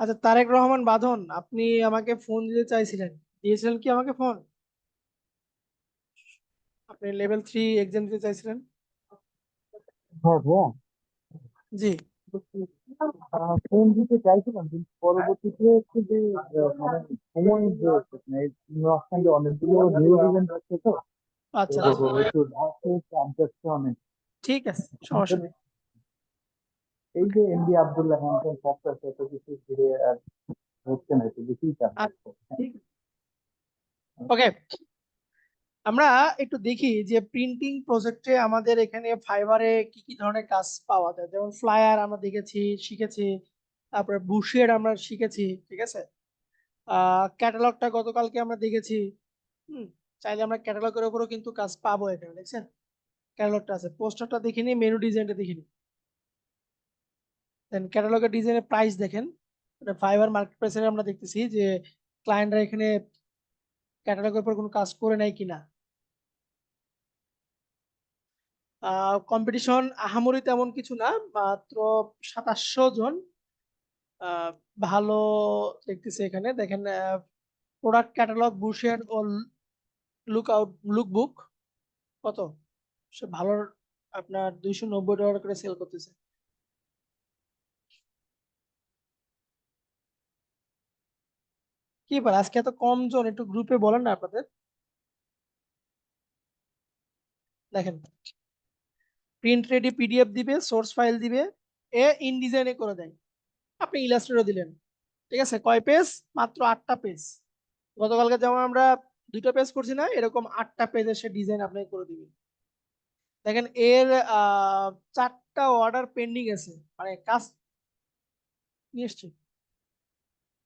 আচ্ছা, তারেক রহমান বাঁধন, আপনি আমাকে ফোন দিতে চাইছিলেন, দিয়েছিলেন কি আমাকে ফোন? আপনি লেভেল 3 এক্সাম দিতে চাইছিলেন? হ্যাঁ ভাইয়া, জি। ফোন দিতে চাইছিলাম কিন্তু পরবর্তীতে হচ্ছে যে মানে সময় যে হচ্ছে না, এই মাঝখানে অনেকগুলো নিউজ ইভেন্ট হচ্ছে তো, তো আচ্ছা আচ্ছা, একটু আসতে চাপ যাচ্ছে অনেক। ঠিক আছে, সমস্যা নেই। এই যে এমডি আব্দুল্লাহ খান সরকার এত কিছু ঘিরে আর হচ্ছে না, একটু বেশি চাপ আচ্ছা, যাচ্ছে। ঠিক। ওকে, আমরা একটু দেখি যে প্রিন্টিং প্রজেক্টে আমাদের এখানে ফাইবারে কি কি ধরনের কাজ পাওয়া যায়। যেমন ফ্লায়ার আমরা দেখেছি, শিখেছি, তারপরে বুশের আমরা শিখেছি, ঠিক আছে। ক্যাটালগটা গতকালকে আমরা দেখেছি। হুম, চাইলে আমরা ক্যাটালগের উপরও কিন্তু কাজ পাবো এখানে, দেখছেন ক্যাটালগটা আছে। পোস্টারটা দেখিনি, মেনু ডিজাইনটা দেখিনি। দেন ক্যাটালগের ডিজাইনের প্রাইস দেখেন। ফাইবার মার্কেট প্লেসে আমরা দেখতেছি যে ক্লায়েন্টরা এখানে ক্যাটালগের উপর কোনো কাজ করে নাই কিনা। কম্পিটিশন আহামরি তেমন কিছু না, মাত্র 2700 জন। আহ, ভালো দেখতেছি এখানে, দেখেন প্রোডাক্ট ক্যাটালগ বুশের ও লুক আউট লুক বুক কত, সে ভালো, আপনার $290 করে সেল করতেছে। কি ব্যাপার আজকে এত কম জন, একটু গ্রুপে বলেন না আপনাদের। দেখেন, প্রিন্ট রেডি পিডিএফ দিবে, সোর্স ফাইল দিবে, ইন ডিজাইনে করে দেয়। আপনি ইলাস্ট্রেটর দিলেন, ঠিক আছে, কয় পেজ? মাত্র 8টা পেজ। গতকালকে যেমন আমরা 2টা পেজ করছি না, এরকম 8টা পেজের সে ডিজাইন আপনাকে করে দিবে। দেখেন এর 4টা অর্ডার পেন্ডিং আছে, মানে কাজ নিয়ে এসছে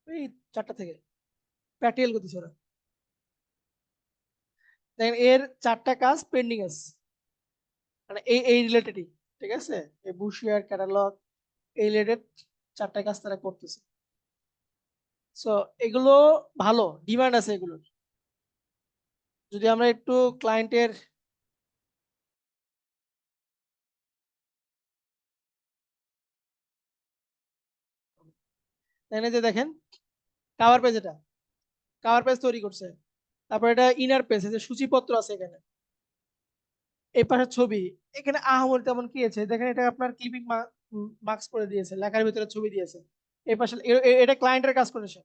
এই 4টা থেকে প্র্যাকটিক্যাল করতেছে ওরা। দেখেন এর 4টা কাজ পেন্ডিং আছে, মানে এই এই রিলেটেডই, ঠিক আছে। এই বুশিয়ার ক্যাটালগ এই রিলেটেড 4টা কাজ তারা করতেছে। সো এগুলো ভালো ডিমান্ড আছে এগুলোর। যদি আমরা একটু ক্লায়েন্টের, এখানে যে দেখেন কাভার পেজ, এটা কাভার পেজ তৈরি করছে। তারপর এটা ইনার পেজ, যে সূচিপত্র আছে এখানে। এই পাশে ছবি, এখানে আহামরি তেমন কি আছে দেখেন, এটা আপনার ক্লিপিং মার্কস করে দিয়েছে, লেখার ভিতরে ছবি দিয়েছে। এই পাশে এটা ক্লায়েন্টের কাজ করেছে,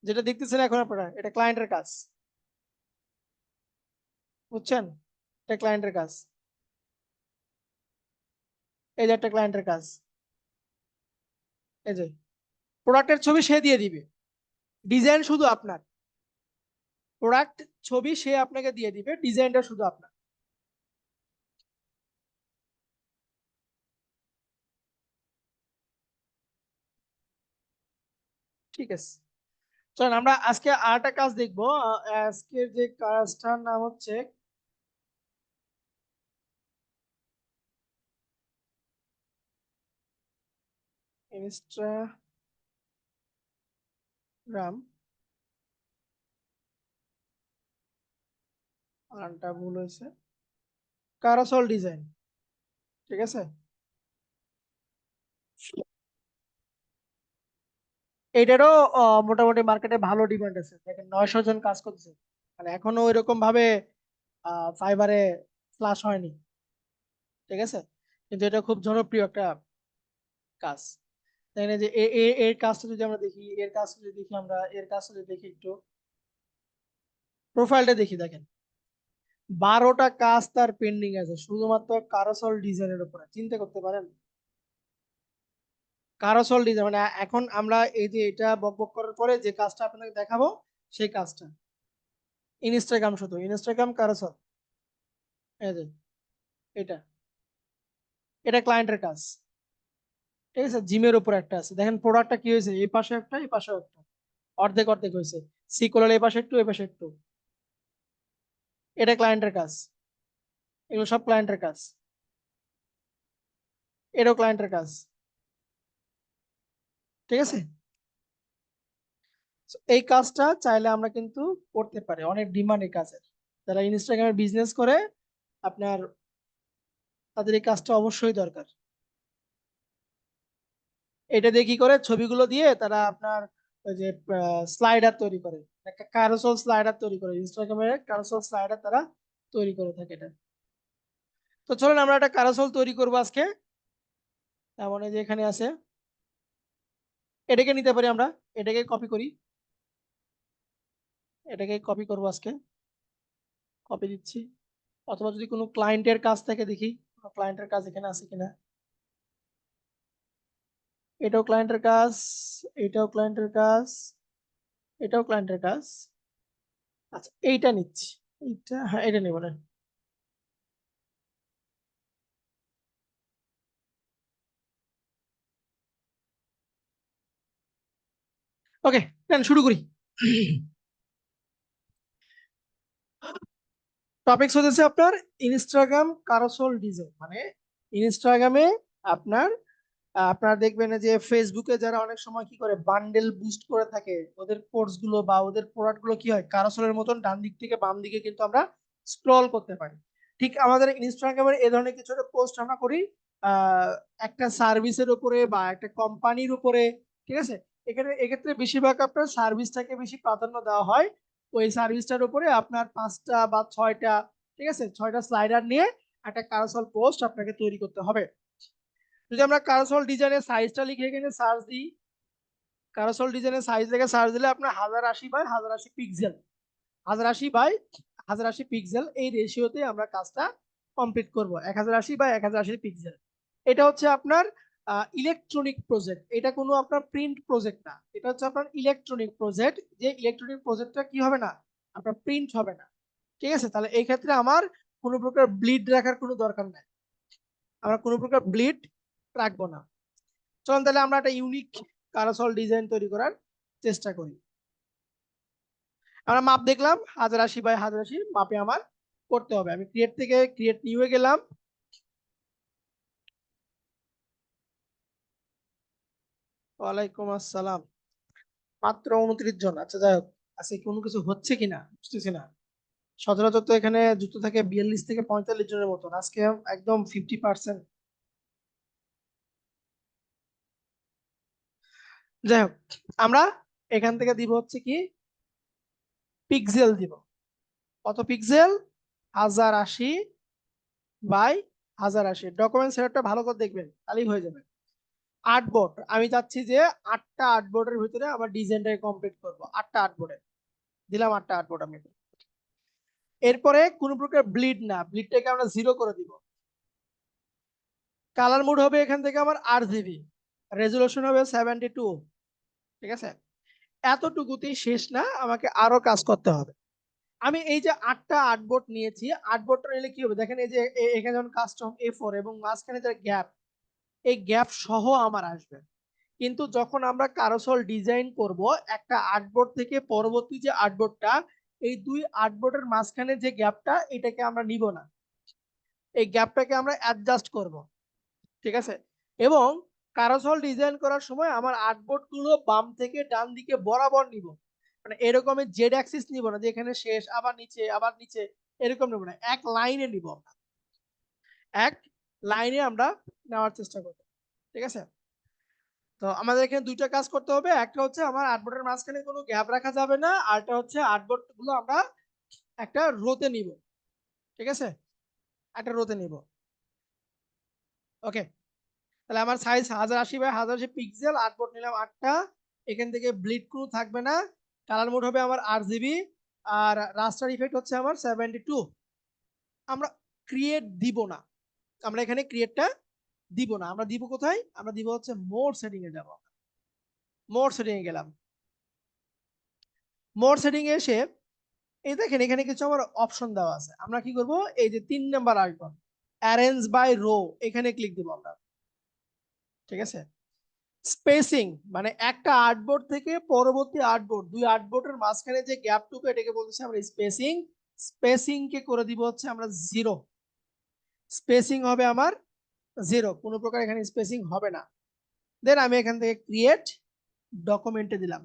যেটা দেখতেছেন এখন আপনারা, এটা ক্লায়েন্টের কাজ, বুঝছেন? এটা ক্লায়েন্টের কাজ, এই যে একটা ক্লায়েন্টের কাজ। এই যে প্রোডাক্টের ছবি সে দিয়ে দিবে, ডিজাইন শুধু আপনার। প্রোডাক্ট ছবি সে আপনাকে দিয়ে দিবে, ডিজাইনটা শুধু আপনার। ঠিক আছে, চলেন আমরা আজকে আরেকটা কাজ দেখবো। আজকের যে কাজটার নাম হচ্ছে ইনস্টাগ্রাম, আনটা ভুল হয়েছে, কারাসল ডিজাইন, ঠিক আছে। এইটারও মোটামুটি মার্কেটে ভালো ডিমান্ড আছে, দেখেন 900 জন কাজ করতেছে, মানে এখনো ওইরকম ভাবে ফাইবারে ফ্লাশ হয়নি, ঠিক আছে। কিন্তু এটা খুব জনপ্রিয় একটা কাজ। দেখেন এই যে এর কাজটা যদি আমরা দেখি, এর কাজটা যদি দেখি, আমরা এর কাজটা যদি দেখি একটু, প্রোফাইলটা দেখি, দেখেন 12টা কাজ তার পেন্ডিং আছে শুধুমাত্র কারাসল ডিজাইনের উপরে, চিন্তা করতে পারেন। কারাসল ডিজাইন মানে এখন আমরা এই যে এটা বক বক করার পরে যে কাজটা আপনাকে দেখাবো, সেই কাজটা ইনস্টাগ্রাম, শুধু ইনস্টাগ্রাম কারাসল, এই যে এটা, এটা ক্লায়েন্টের কাজ, ঠিক আছে। জিমের উপর একটা আছে, দেখেন প্রোডাক্টটা কি হয়েছে, এই পাশে একটা এই পাশে একটা, অর্ধেক অর্ধেক হয়েছে। সিকোলার এই পাশে একটু এই পাশে একটু, এটা ক্লায়েন্টের কাজ। এগুলো সব ক্লায়েন্টের কাজ, এটাও ক্লায়েন্টের কাজ, ঠিক আছে। So, এই কাজটা চাইলে আমরা কিন্তু করতে পারি, অনেক ডিমান্ড এই কাজের। যারা ইনস্টাগ্রামে বিজনেস করে, আপনার তাদের এই কাজটা অবশ্যই দরকার। এটা দিয়ে কি করে, ছবিগুলো দিয়ে তারা আপনার ওই যে স্লাইডার তৈরি করে, একটা ক্যারোসেল স্লাইডার তৈরি করে, ইনস্টাগ্রামের ক্যারোসেল স্লাইডার তারা তৈরি করে থাকে এটা। তো চলুন আমরা একটা ক্যারোসেল তৈরি করবো আজকে। তার মানে যে এখানে আছে, এটাকে নিতে পারি আমরা, এটাকে কপি করি, এটাকে কপি করবো আজকে, কপি দিচ্ছি। অথবা যদি কোনো ক্লায়েন্টের কাছ থেকে দেখি, কোনো ক্লায়েন্টের কাজ এখানে আছে কিনা। এটাও ক্লায়েন্টের কাজ, এটাও ক্লায়েন্টের কাজ, এটাও ক্লায়েন্টের কাজ। আচ্ছা এইটা নিচ্ছি, এইটা, হ্যাঁ এটা নেব না। ওকে, দেন শুরু করি। টপিকস হচ্ছে আপনার ইনস্টাগ্রাম কারোসল ডিজাইন, মানে ইনস্টাগ্রামে আপনার আপনারা দেখবেন যে ফেসবুকে যারা অনেক সময় কি করে বান্ডেল বুস্ট করে থাকে, ওদের কোর্স গুলো বা ওদের প্রোডাক্ট গুলো কি হয় কারোসলের মতন ডান দিক থেকে বাম দিকে কিন্তু আমরা স্ক্রল করতে পারি। ঠিক আমাদের ইনস্টাগ্রামের এই ধরনের কিছু একটা পোস্ট আমরা করি আহ একটা সার্ভিসের উপরে বা একটা কোম্পানির উপরে, ঠিক আছে। এখানে এক্ষেত্রে বেশিরভাগ আপনার সার্ভিসটাকে বেশি প্রাধান্য দেওয়া হয়। ওই সার্ভিসটার উপরে আপনার 5টা বা 6টা, ঠিক আছে, 6টা স্লাইডার নিয়ে একটা কারোসল পোস্ট আপনাকে তৈরি করতে হবে। যদি আমরা কারোসল ডিজাইনের সাইজটা লিখে এখানে সার্চ দিই, কারোসল ডিজাইনের সাইজ লিখে সার্চ দিলে আপনার 1080 বাই 1080 পিক্সেল, 1080 বাই 1080 পিক্সেল এই রেশিওতে আমরা কাজটা কমপ্লিট করব, 1080 বাই 1080 পিক্সেল। এটা হচ্ছে আপনার ইলেকট্রনিক প্রজেক্ট, এটা কোনো আপনার প্রিন্ট প্রজেক্ট না, এটা হচ্ছে আপনার ইলেকট্রনিক প্রজেক্ট। যে ইলেকট্রনিক প্রজেক্টটা কি হবে না, আপনার প্রিন্ট হবে না, ঠিক আছে। তাহলে এই ক্ষেত্রে আমার কোনো প্রকার ব্লিড রাখার কোনো দরকার নাই, আমরা কোনো প্রকার ব্লিড রাখবো না। চলুন তাহলে আমরা একটা ইউনিক কারোসল ডিজাইন তৈরি করার চেষ্টা করি। আমরা মাপ দেখলাম 1080 বাই 1080 মাপে আমার করতে হবে। আমি ক্রিয়েট থেকে ক্রিয়েট নিউয়ে গেলাম, ওয়ালাইকুম আসসালাম। মাত্র 29 জন, আচ্ছা যাই হোক। আজকে কোনো কিছু হচ্ছে কিনা বুঝতেছি না। সচরাচর তো এখানে যুক্ত থাকে 42 থেকে 45 জনের মতন, আজকে একদম 50%। যাই হোক, আমরা এখান থেকে দিব হচ্ছে কি পিক্সেল দিব। কত পিক্সেল? 1080 বাই 1080। ডকুমেন্ট সেটআপটা ভালো করে দেখবেন, তাহলেই হয়ে যাবে। আর্টবোর্ড আমি চাচ্ছি যে 8টা আর্টবোর্ডের ভিতরে আমার ডিজাইনটাকে কমপ্লিট করবো, 8টা আর্টবোর্ডে দিলাম, 8টা আর্টবোর্ড আমি। এরপরে কোনো প্রকার ব্লিড না, ব্লিডটাকে আমরা 0 করে দিব। কালার মোড হবে এখান থেকে আমার RGB, রেজুলেশন হবে 72, ঠিক আছে। এতটুকুতেই শেষ না, আমাকে আরো কাজ করতে হবে। আমি এই যে 8টা আর্টবোর্ড নিয়েছি, আর্টবোর্ডটা নিলে কি হবে দেখেন, এই যে এখানে যেমন কাস্টম A4 এবং মাঝখানে যে গ্যাপ, এই গ্যাপ সহ আমার আসবে। কিন্তু যখন আমরা কারোসল ডিজাইন করব, একটা আর্টবোর্ড থেকে পরবর্তী যে আর্টবোর্ডটা, এই দুই আর্টবোর্ডের মাঝখানে যে গ্যাপটা, এটাকে আমরা নিব না, এই গ্যাপটাকে আমরা অ্যাডজাস্ট করব, ঠিক আছে। এবং কারোসল ডিজাইন করার সময় আমার আর্টবোর্ড গুলো বাম থেকে ডান দিকে বরাবর নিব, মানে এরকমের জেড অ্যাক্সিস নিব না যে এখানে শেষ আবার নিচে আবার নিচে, এরকম নেব না, এক লাইনে নিব আমরা, এক লাইনে আমরা নেওয়ার চেষ্টা করব, ঠিক আছে। তো আমাদের এখানে দুইটা কাজ করতে হবে, একটা হচ্ছে আমার আর্টবোর্ডের মাঝখানে কোনো গ্যাপ রাখা যাবে না, আরটা হচ্ছে আর্টবোর্ড গুলো আমরা একটা রোতে নিব, ঠিক আছে, একটা রোতে নিব। ওকে, তাহলে আমার সাইজ 1080 বাই 1080 পিক্সেল, আর্টবোর্ড নিলাম 8টা। এখান থেকে ব্লিড কোনো থাকবে না, কালার মোড হবে আমার RGB, আর রাস্টার ইফেক্ট হচ্ছে আমার 72। আমরা ক্রিয়েট দিব না, আমরা এখানে ক্রিয়েটটা দিব না, আমরা দিব কোথায়, আমরা দিব হচ্ছে মোড সেটিং এ যাব। মোড সেটিং এ গেলাম, মোড সেটিং এ এসে এই দেখেন এখানে কিছু আমার অপশন দেওয়া আছে। আমরা কি করব, এই যে 3 number icon arrange by row, এখানে ক্লিক দিব আমরা, ঠিক আছে। স্পেসিং মানে একটা আর্টবোর্ড থেকে পরবর্তী আর্টবোর্ড, দুই আর্টবোর্ডের মাঝখানে যে গ্যাপটুকু, এটাকে বলতেছি আমরা স্পেসিং। স্পেসিং কে করে দিব হচ্ছে আমরা 0, স্পেসিং হবে আমার 0, কোনো প্রকার এখানে স্পেসিং হবে না। দেন আমি এখান থেকে ক্রিয়েট ডকুমেন্টে দিলাম।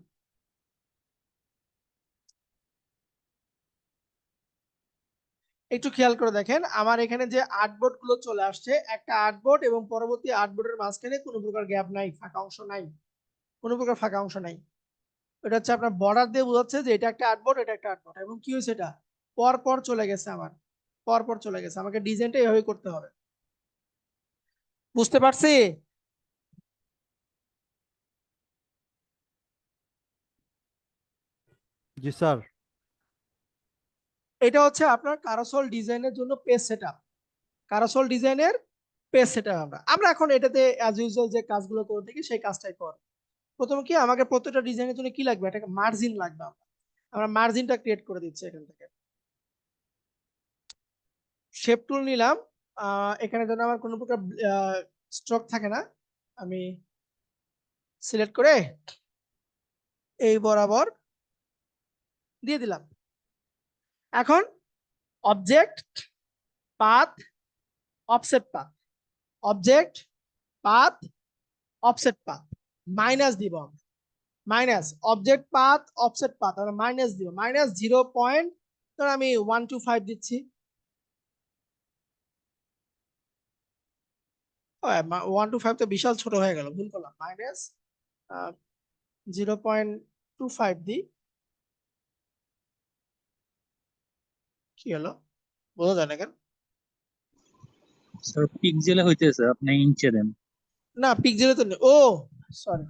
একটু খেয়াল করে দেখেন আমার এখানে যে আর্টবোর্ড গুলো চলে আসছে, একটা আর্টবোর্ড এবং পরবর্তী আর্টবোর্ডের মাঝখানে কোনো প্রকার গ্যাপ নাই, ফাঁকা অংশ নাই, কোনো প্রকার ফাঁকা অংশ নাই। এটা হচ্ছে আপনার বর্ডার দিয়ে বোঝাচ্ছে যে এটা একটা আর্টবোর্ড, এটা একটা আর্টবোর্ড। এবং কি হয়েছে, এটা পর পর চলে গেছে, আমার পর পর চলে গেছে। আমাকে ডিজাইনটা এভাবে করতে হবে। বুঝতে পারছি? জি স্যার। এটা হচ্ছে আপনার কারোসল ডিজাইনের জন্য পেজ সেটআপ। কারোসল ডিজাইনের পেজ সেটআপ আমরা এখন এটাতে অ্যাজ ইউজুয়াল যে কাজগুলো করে থাকি সেই কাজটাই কর। প্রথমে কি আমাকে প্রত্যেকটা ডিজাইনের জন্য কি লাগবে, একটা মার্জিন লাগবে। আমরা মার্জিনটা ক্রিয়েট করে দিচ্ছি এখান থেকে। শেপ টুল নিলাম, এখানে যেন আমার কোনো প্রকার স্ট্রোক থাকে না, আমি সিলেক্ট করে এই বরাবর দিয়ে দিলাম। এখন object path offset path, object path offset path minus দিব আমরা। Minus object path offset path আমরা মাইনাস দিব, মাইনাস 0. ধর আমি 125 দিচ্ছি। 125 তো বিশাল ছোট হয়ে গেল, ভুল করলাম। মাইনাস 0.25 দিই। কি হলো বোঝা যায় না কেন? স্যার পিক্সেলে হইতেছে, আপনি ইঞ্চে দেন। না পিক্সেলে তো নেই। ও সরি,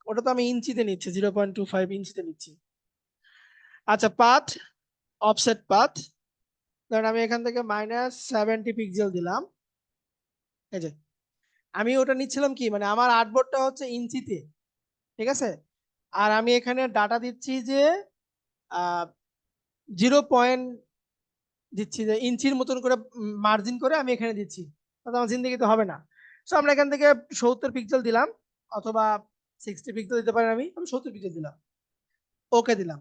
ওটা তো আমি ইঞ্চিতে নিচ্ছি, 0.25 ইঞ্চিতে নিচ্ছি। আচ্ছা পাথ অফসেট পাথ, ধরেন আমি এখান থেকে -70 পিক্সেল দিলাম। এই যে আমি ওটা নিচ্ছিলাম কি, মানে আমার আর্টবোর্ডটা হচ্ছে ইঞ্চিতে, ঠিক আছে। আর আমি এখানে ডাটা দিচ্ছি যে 0. দিচ্ছি, যে ইঞ্চির মতন করে মার্জিন করে আমি এখানে দিচ্ছি, তাতে আমার জিন্দেগিতে হবে না। সো আমরা এখান থেকে 70 পিক্সেল দিলাম, অথবা 60 পিক্সেল দিতে পারি। আমি 70 পিক্সেল দিলাম, ওকে দিলাম।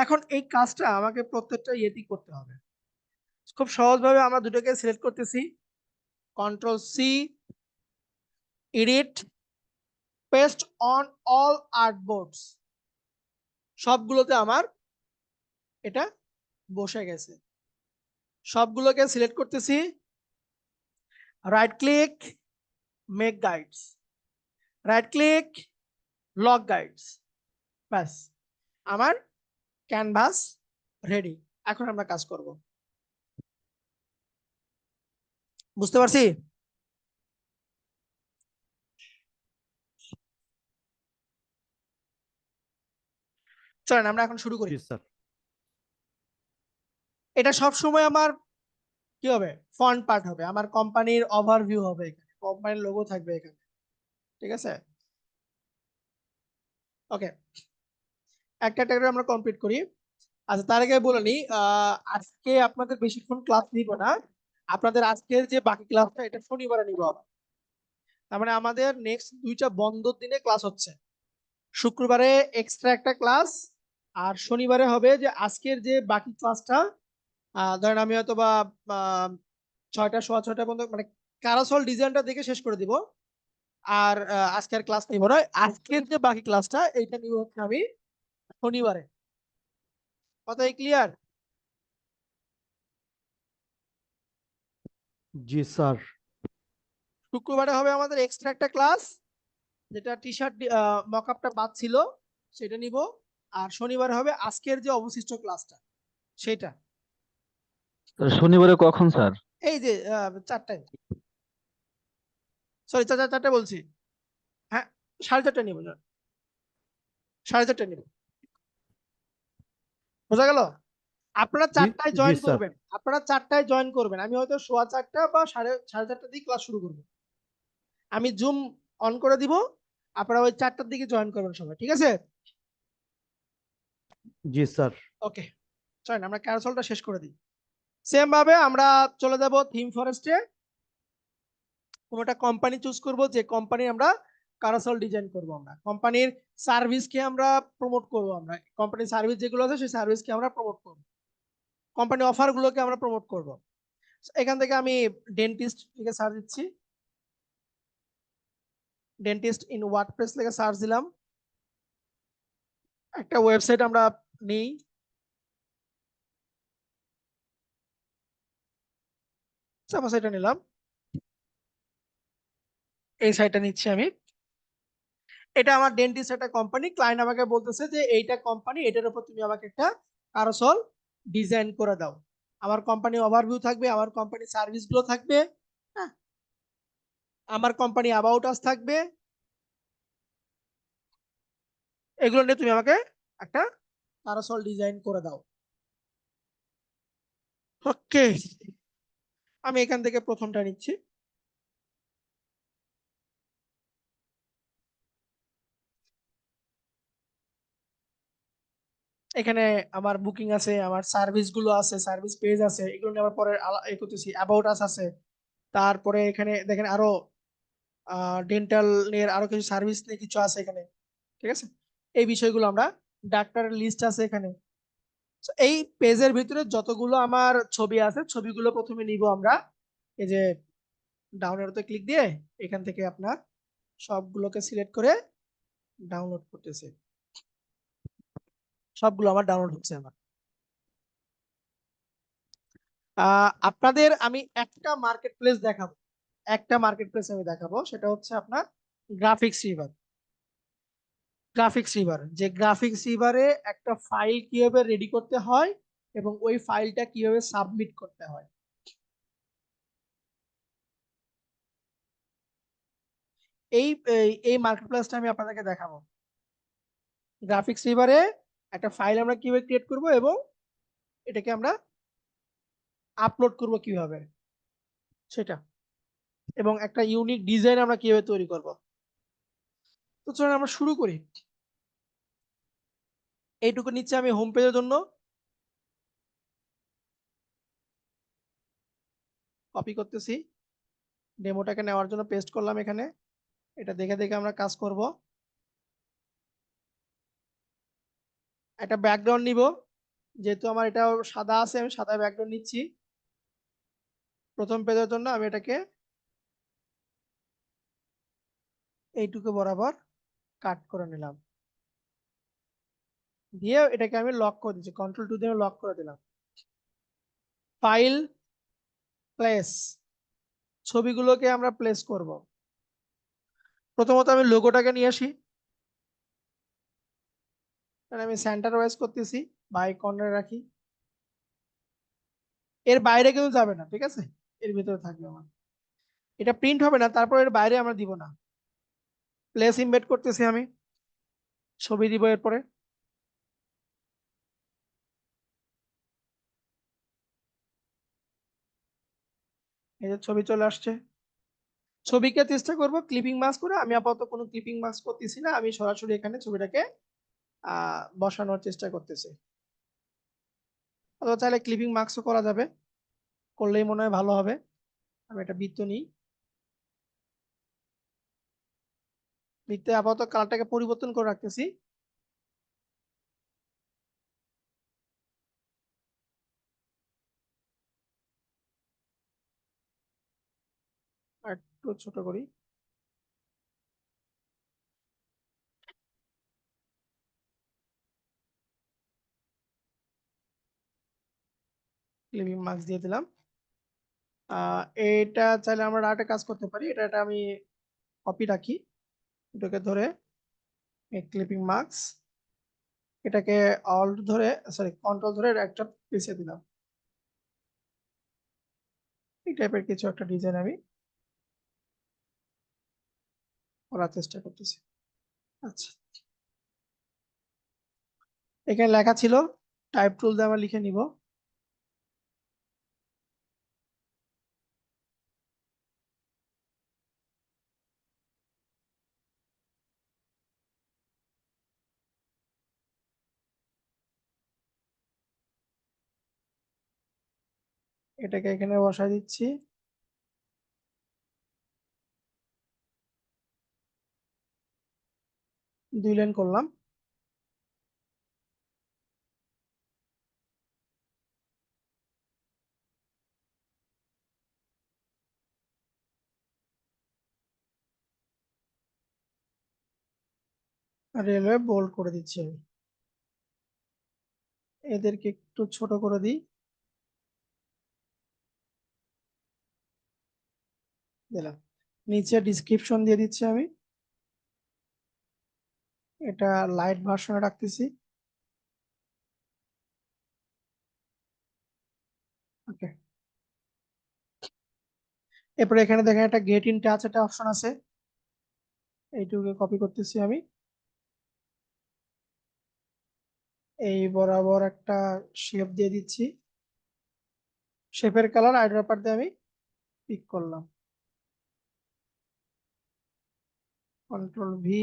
এখন এই কাজটা আমাকে প্রত্যেকটা ইয়েতেই করতে হবে। খুব সহজভাবে আমরা দুটোকে সিলেক্ট করতেছি, control C, edit, paste on all artboards, সবগুলোতে আমার এটা বসে গেছে। সবগুলোকে সিলেক্ট করতেছি, right click, make guides, right click, lock guides, ব্যাস আমার ক্যানভাস রেডি। এখন আমরা কাজ করব। বুঝতে পারছি? চলেন আমরা এখন শুরু করি। জি স্যার। এটা সব সময় আমার কি হবে, ফন্ট পার্ট হবে, আমার কোম্পানির ওভারভিউ হবে, এখানে কোম্পানির লোগো থাকবে এখানে, ঠিক আছে। ওকে, একটা একটা করে আমরা কমপ্লিট করি। আচ্ছা তার আগে বলে নিই, আজকে আপনাদের বেশিক্ষণ ক্লাস নিব না। আপনাদের আজকের যে বাকি ক্লাসটা এটা শনিবারে নিব আবার। তার মানে আমাদের নেক্সট 2টা বন্ধর দিনে ক্লাস হচ্ছে। শুক্রবারে এক্সট্রা একটা ক্লাস, আর শনিবারে হবে যে আজকের যে বাকি ক্লাসটা, ধরেন আমি হয়তো বা 6টা, সোয়া 6টা পর্যন্ত মানে ক্যারাসল ডিজাইনটা দেখে শেষ করে দিব। আর আজকের ক্লাস নিব না, আজকের যে বাকি ক্লাসটা এইটা নিব হচ্ছে আমি শনিবারে। কথা ক্লিয়ার? জি স্যার। শুক্রবারে হবে আমাদের এক্সট্রা একটা ক্লাস, যেটা টি শার্ট মকআপটা বাদ ছিল সেটা নিব। আর শনিবারে হবে আজকের যে অবশিষ্ট ক্লাসটা সেটা। শনিবারে কখন স্যার? এই যে 4টায়, সরি 4টায় বলছি, হ্যাঁ 4:30 নিব না, 4:30 নিব। বোঝা গেল? আপনারা জি 4টায় জি জয়েন স্যার। করবেন, আপনারা 4টায় জয়েন করবেন। আমি হয়তো সোয়া 4টা বা সাড়ে 4টা দিয়ে ক্লাস শুরু করব। আমি জুম অন করে দিব, আপনারা ওই 4টার দিকে জয়েন করবেন সবাই, ঠিক আছে? জি স্যার। ওকে, চলেন আমরা ক্যারোসেলটা শেষ করে দিই। সেম ভাবে আমরা চলে যাব থিম ফরেস্টে। কোনোটা কোম্পানি চুজ করব, যে কোম্পানি আমরা ক্যারোসেল ডিজাইন করব। আমরা কোম্পানির সার্ভিসকে আমরা প্রমোট করব, আমরা কোম্পানির সার্ভিস যেগুলো আছে সেই সার্ভিসকে আমরা প্রমোট করব, কোম্পানি অফার গুলোকে আমরা প্রমোট করব। এখান থেকে আমি ডেন্টিস্ট লিখে সার্চ দিচ্ছি, ডেন্টিস্ট ইন ওয়ার্ডপ্রেস লিখে সার্চ দিলাম। একটা ওয়েবসাইট আমরা নেই, সাপোজ এটা নিলাম, এই সাইডটা নিচ্ছি আমি। এটা আমার ডেন্টিস্ট একটা কোম্পানি, ক্লায়েন্ট আমাকে বলতেছে যে এইটা কোম্পানি, এটার উপর তুমি আমাকে একটা কারোসল ডিজাইন করে দাও। আমার কোম্পানি ওভারভিউ থাকবে, আমার কোম্পানি সার্ভিস গুলো থাকবে, হ্যাঁ, আমার কোম্পানি অ্যাবাউট আস থাকবে, এগুলো নিয়ে তুমি আমাকে একটা কারোসল ডিজাইন করে দাও। ওকে, আমি এখান থেকে প্রথমটা নিচ্ছি। এখানে আমার বুকিং আছে, আমার সার্ভিস গুলো আছে, সার্ভিস পেজ আছে, এগুলো নিয়ে আবার পরে এ করতেছি, অ্যাবাউট আস আছে। তারপরে এখানে দেখেন আরো ডেন্টাল এর আরো কিছু সার্ভিস নিয়ে কিছু আছে এখানে, ঠিক আছে। এই বিষয়গুলো আমরা, ডাক্তারের লিস্ট আছে এখানে। So, এই পেজের ভিতরে যতগুলো আমার ছবি আছে, ছবিগুলো প্রথমে নিব আমরা। এই যে ডাউনলোডে ক্লিক দিয়ে এখান থেকে আপনার সবগুলোকে সিলেক্ট করে ডাউনলোড করতেছে। সবগুলো আমার ডাউনলোড হচ্ছে আমার। আপনাদের আমি একটা মার্কেট প্লেস দেখাবো, একটা মার্কেট প্লেস আমি দেখাবো, সেটা হচ্ছে আপনার গ্রাফিক্স রিভার। গ্রাফিক্স রিভার, যে গ্রাফিক্স রিভারে একটা ফাইল কিভাবে রেডি করতে হয় এবং ওই ফাইলটা কিভাবে সাবমিট করতে হয়, এই এই মার্কেট প্লেসটা আমি আপনাদেরকে দেখাবো। গ্রাফিক্স রিভারে একটা ফাইল আমরা কিভাবে ক্রিয়েট করব এবং এটাকে আমরা আপলোড করব কিভাবে সেটা, এবং একটা ইউনিক ডিজাইন আমরা কিভাবে তৈরি করব। তো চলুন আমরা শুরু করি। এইটুকু নিচ্ছে আমি হোম পেজের জন্য, কপি করতেছি, ডেমোটাকে নেওয়ার জন্য পেস্ট করলাম এখানে। এটা দেখে দেখে আমরা কাজ করব। একটা ব্যাকগ্রাউন্ড নিব, যেহেতু আমার এটা সাদা আছে আমি সাদা ব্যাকগ্রাউন্ড নিচ্ছি। প্রথম পেজের জন্য আমি এটাকে এইটুকু বরাবর কাট করে নিলাম, দিয়ে এটাকে আমি লক করে দিচ্ছি, কন্ট্রোল 2 দিয়ে লক করে দিলাম। ফাইল, প্লেস, ছবিগুলোকে আমরা প্লেস করব। প্রথমত আমি লোগোটাকে নিয়ে আসি, আমি সেন্টার ওয়াইজ করতেছি, বাই কর্নারে রাখি। এর বাইরে কিন্তু যাবে না, ঠিক আছে, এর ভিতরে থাকবে আমার। এটা প্রিন্ট হবে না, তারপর এর বাইরে আমরা দিব না। প্লেস ইমবেড করতেছি আমি, ছবি দিব এরপরে। এই যে ছবি চলে আসছে। ছবিকে চেষ্টা করব ক্লিপিং মাস্ক করে, আমি আপাতত কোনো ক্লিপিং মাস্ক করতেছি না, আমি সরাসরি এখানে ছবিটাকে বসানোর চেষ্টা করতেছি। অথবা চাইলে ক্লিপিং মাস্কও করা যাবে, করলেই মনে হয় ভালো হবে। আমি একটা বৃত্ত নিই, বৃত্তে আপাতত কালারটাকে পরিবর্তন করে রাখতেছি। আর একটু ছোট করি। ক্লিপিং মাস্ক দিয়ে দিলাম। এটা চাইলে আমরা আরেকটা কাজ করতে পারি, এটা আমি কপি রাখি, এটাকে ধরে ক্লিপিং মাস্ক, এটাকে অল্ট ধরে, সরি কন্ট্রোল ধরে একটা পিছিয়ে দিলাম। এই টাইপের কিছু একটা ডিজাইন আমি করার চেষ্টা করতেছি। আচ্ছা, এখানে লেখা ছিল, টাইপ টুল দিয়ে আমরা লিখে নিব। এটাকে এখানে বসাই দিচ্ছি। দুই লাইন করলাম। রেলওয়ে বোল্ড করে দিচ্ছি আমি। এদেরকে একটু ছোট করে দিই। দিলাম। নিচে ডিসক্রিপশন দিয়ে দিচ্ছি আমি, এটা লাইট ভার্সনে রাখতেছি। ওকে, এরপরে এখানে দেখেন একটা গেট ইন টাচ একটা অপশন আছে, এইটুকুকে কপি করতেছি আমি, এই বরাবর একটা শেপ দিয়ে দিচ্ছি, শেপের কালার আইড্রপার দিয়ে আমি পিক করলাম, কন্ট্রোল ভি,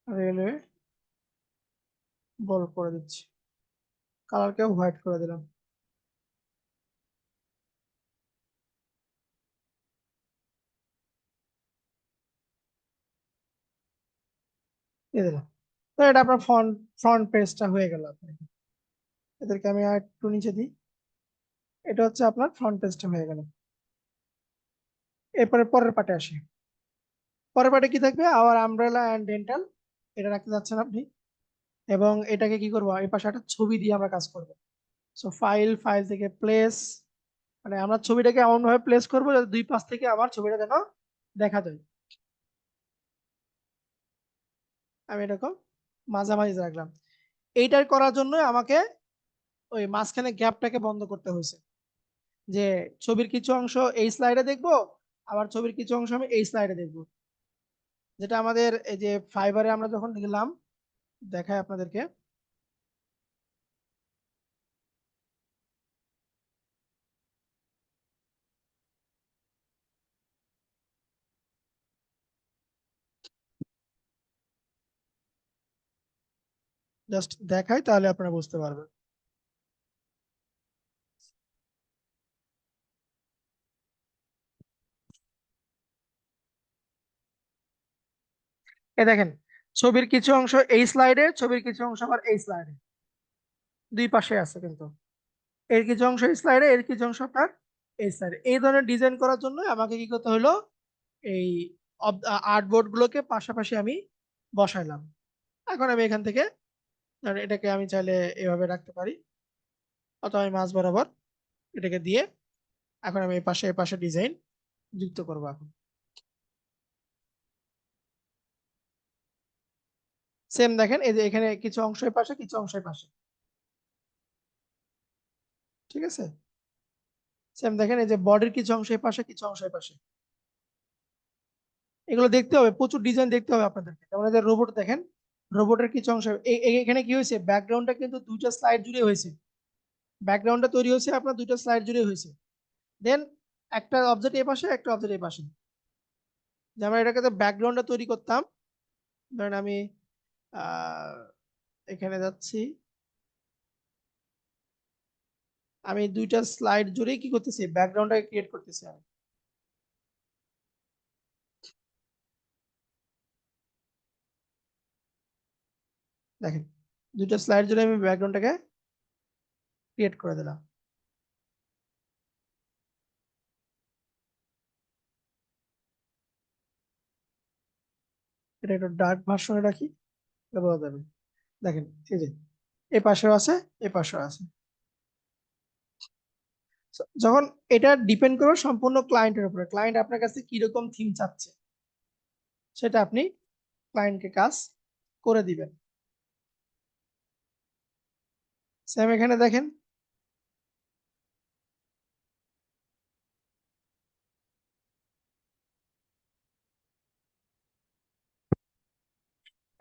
রেলওয়ে বল করে দিচ্ছি, কালারকেও হোয়াইট করে দিলাম। দিয়ে দিলাম। তো এটা আপনার ফ্রন্ট ফ্রন্ট পেজটা হয়ে গেল। আপনার এদেরকে আমি আর একটু নিচে দিই, এটা হচ্ছে আপনার ফ্রন্ট পেজটা হয়ে গেল। এরপরে পরের পার্টে আসি। পরের পার্টে কি থাকবে, আওয়ার আমব্রেলা অ্যান্ড ডেন্টাল, এটা রাখতে যাচ্ছেন আপনি, এবং এটাকে কি করবো, এই পাশে একটা ছবি দিয়ে আমরা কাজ করবো। সো ফাইল, ফাইল থেকে প্লেস, মানে আমরা ছবিটাকে এমন ভাবে প্লেস করবো যাতে দুই পাশ থেকে আমার ছবিটা যেন দেখা যায়। আমি এরকম মাঝামাঝি রাখলাম। এইটার করার জন্য আমাকে ওই মাঝখানে গ্যাপটাকে বন্ধ করতে হয়েছে, যে ছবির কিছু অংশ এই স্লাইডে দেখবো, আবার ছবির কিছু অংশ আমি এই স্লাইডে দেখবো, যেটা আমাদের এই যে ফাইবারে আমরা যখন দেখলাম, দেখায় আপনাদেরকে, জাস্ট দেখাই তাহলে আপনারা বুঝতে পারবেন। এ দেখেন, ছবির কিছু অংশ এই স্লাইডে, ছবির কিছু অংশ আবার এই স্লাইডে, দুই পাশে আছে কিন্তু, এর কিছু অংশ এই স্লাইডে, এর কিছু অংশ আপনার এই স্লাইডে। এই ধরনের ডিজাইন করার জন্য আমাকে কি করতে হলো, এই আর্টবোর্ড গুলোকে পাশাপাশি আমি বসাইলাম। এখন আমি এখান থেকে ধরেন এটাকে আমি চাইলে এভাবে রাখতে পারি, অথবা আমি মাঝ বরাবর এটাকে দিয়ে এখন আমি এই পাশে ডিজাইন যুক্ত করবো। এখন সেম দেখেন, এই যে এখানে কিছু অংশ এই পাশে, কিছু অংশ এই পাশে, ঠিক আছে। সেম দেখেন, এই যে বডির কিছু অংশ এই পাশে, কিছু অংশ এই পাশে, এগুলো দেখতে হবে, প্রচুর ডিজাইন দেখতে হবে আপনাদেরকে। যেমন এই যে রোবট দেখেন, রোবটের কিছু অংশ এখানে কি হয়েছে, ব্যাকগ্রাউন্ডটা কিন্তু দুইটা স্লাইড জুড়ে হয়েছে, ব্যাকগ্রাউন্ডটা তৈরি হয়েছে আপনার দুইটা স্লাইড জুড়ে হয়েছে। দেন একটা অবজেক্ট এই পাশে, একটা অবজেক্ট এই পাশে, যেমন এটাকে ব্যাকগ্রাউন্ডটা তৈরি করতাম, ধরেন আমি আহ এখানে যাচ্ছি, আমি দুইটা স্লাইড জুড়ে কি করতেছি, ব্যাকগ্রাউন্ডটাকে ক্রিয়েট করতেছি আমি। দেখেন, দুইটা স্লাইড জুড়ে আমি ব্যাকগ্রাউন্ডটাকে ক্রিয়েট করে দিলাম। এটা একটু ডার্ক ভার্সনে রাখি, এটা বোঝা যাবে। দেখেন, এই যে এ পাশেও আছে, এ পাশেও আছে। যখন এটা ডিপেন্ড করবে সম্পূর্ণ ক্লায়েন্টের উপরে, ক্লায়েন্ট আপনার কাছে কিরকম থিম চাচ্ছে, সেটা আপনি ক্লায়েন্টকে কাজ করে দিবেন। সেম এখানে দেখেন,